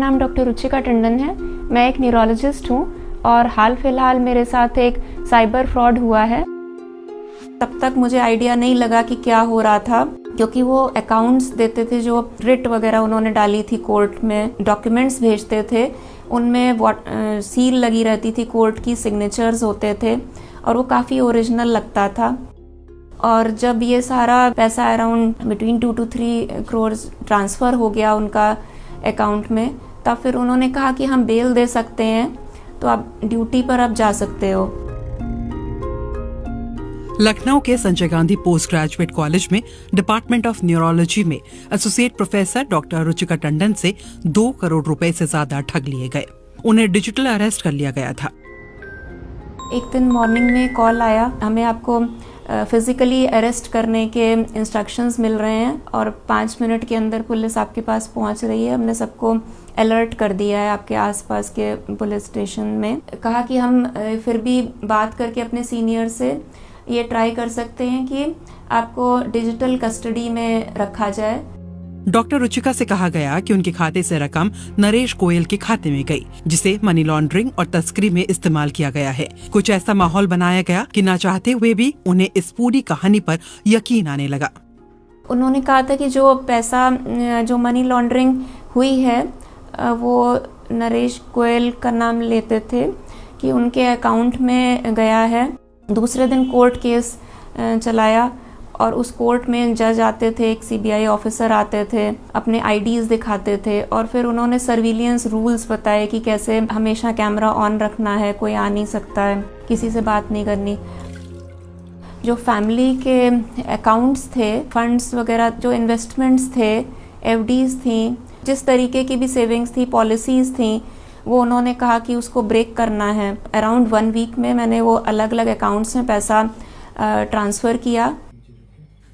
नाम डॉक्टर रुचिका टंडन है। मैं एक न्यूरोलॉजिस्ट हूँ और हाल फिलहाल मेरे साथ एक साइबर फ्रॉड हुआ है। तब तक मुझे आइडिया नहीं लगा कि क्या हो रहा था, क्योंकि वो अकाउंट्स देते थे जो रिट वगैरह उन्होंने डाली थी कोर्ट में, डॉक्यूमेंट्स भेजते थे, उनमें सील लगी रहती थी, कोर्ट की सिग्नेचर्स होते थे और वो काफ़ी ओरिजिनल लगता था। और जब ये सारा पैसा around between 2 to 3 crore transfer हो गया उनका अकाउंट में, तब फिर उन्होंने कहा कि हम बेल दे सकते हैं, तो आप ड्यूटी पर अब जा सकते हो। लखनऊ के Sanjay Gandhi post graduate college में डिपार्टमेंट ऑफ न्यूरोलॉजी में associate professor doctor Ruchika Tandon से 2 करोड़ रुपए से ज्यादा ठग लिए गए। उन्हें डिजिटल अरेस्ट कर लिया गया था। एक दिन मॉर्निंग में कॉल आया, हमें आपको फिजिकली अरेस्ट करने के इंस्ट्रक्शंस मिल रहे हैं और 5 मिनट के अंदर पुलिस आपके पास पहुंच रही है। हमने सबको अलर्ट कर दिया है आपके आसपास के पुलिस स्टेशन में। कहा कि हम फिर भी बात करके अपने सीनियर से ये ट्राई कर सकते हैं कि आपको डिजिटल कस्टडी में रखा जाए। डॉक्टर रुचिका से कहा गया कि उनके खाते से रकम नरेश गोयल के खाते में गई, जिसे मनी लॉन्ड्रिंग और तस्करी में इस्तेमाल किया गया है। कुछ ऐसा माहौल बनाया गया कि ना चाहते हुए भी उन्हें इस पूरी कहानी पर यकीन आने लगा। उन्होंने कहा था कि जो पैसा जो मनी लॉन्ड्रिंग हुई है वो नरेश गोयल का नाम लेते थे कि उनके अकाउंट में गया है। दूसरे दिन कोर्ट केस चलाया और उस कोर्ट में जज आते थे, एक सीबीआई ऑफिसर आते थे, अपने आईडीज दिखाते थे और फिर उन्होंने सर्विलियंस रूल्स बताए कि कैसे हमेशा कैमरा ऑन रखना है, कोई आ नहीं सकता है, किसी से बात नहीं करनी। जो फैमिली के अकाउंट्स थे, फंड्स वगैरह, जो इन्वेस्टमेंट्स थे, एफडीज थी, जिस तरीके की भी सेविंग्स थी, पॉलिसीज थी, वो उन्होंने कहा कि उसको ब्रेक करना है। अराउंड 1 वीक में मैंने वो अलग अलग अकाउंट्स में पैसा ट्रांसफ़र किया।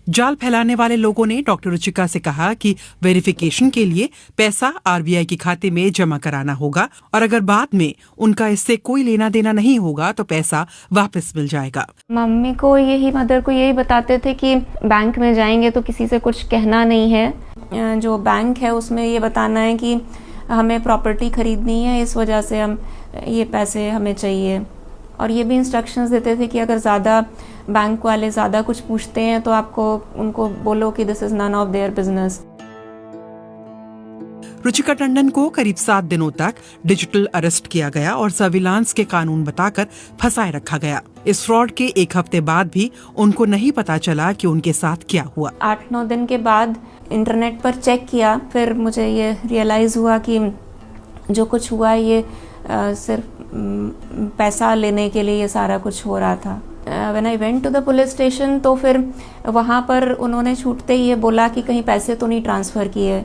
जाल फैलाने वाले लोगों ने डॉक्टर रुचिका से कहा कि वेरिफिकेशन के लिए पैसा आरबीआई के खाते में जमा कराना होगा और अगर बाद में उनका इससे कोई लेना देना नहीं होगा तो पैसा वापस मिल जाएगा। मम्मी को मदर को यही बताते थे कि बैंक में जाएंगे तो किसी से कुछ कहना नहीं है। जो बैंक है उसमें ये बताना है कि हमें प्रॉपर्टी खरीदनी है, इस वजह से हम ये पैसे हमें चाहिए। और ये भी इंस्ट्रक्शंस देते थे कि अगर ज़्यादा बैंक वाले ज़्यादा कुछ पूछते हैं तो आपको उनको बोलो कि this is none of their business. Ruchika Tandon को करीब 7 दिनों तक डिजिटल अरेस्ट किया गया और सर्विलांस के कानून बताकर फंसाए रखा गया। इस फ्रॉड के 1 हफ्ते बाद भी उनको नहीं पता चला कि उनके साथ क्या हुआ। 8-9 दिन के बाद इंटरनेट पर चेक किया, फिर मुझे ये रियलाइज हुआ कि जो कुछ हुआ ये सिर्फ पैसा लेने के लिए ये सारा कुछ हो रहा था। When I went to the police station तो फिर वहाँ पर उन्होंने छूटते ही ये बोला कि कहीं पैसे तो नहीं ट्रांसफ़र किए।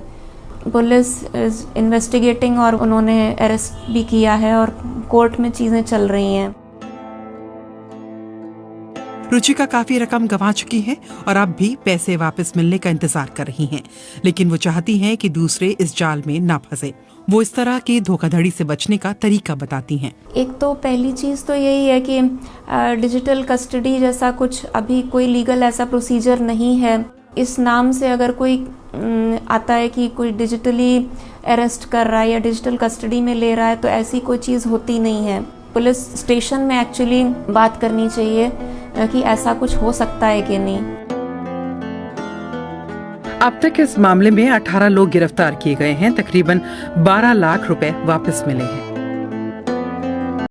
पुलिस इज इन्वेस्टिगेटिंग और उन्होंने अरेस्ट भी किया है और कोर्ट में चीज़ें चल रही हैं। रुचिका काफी रकम गंवा चुकी हैं और अब भी पैसे वापस मिलने का इंतजार कर रही हैं, लेकिन वो चाहती हैं कि दूसरे इस जाल में ना फंसे। वो इस तरह की धोखाधड़ी से बचने का तरीका बताती हैं। एक तो पहली चीज़ तो यही है कि डिजिटल कस्टडी जैसा कुछ अभी कोई लीगल ऐसा प्रोसीजर नहीं है। इस नाम से अगर कोई आता है कि कोई डिजिटली अरेस्ट कर रहा है या डिजिटल कस्टडी में ले रहा है, तो ऐसी कोई चीज़ होती नहीं है। पुलिस स्टेशन में एक्चुअली बात करनी चाहिए कि ऐसा कुछ हो सकता है कि नहीं। अब तक इस मामले में 18 लोग गिरफ्तार किए गए हैं। तकरीबन 12 लाख रुपए वापस मिले हैं।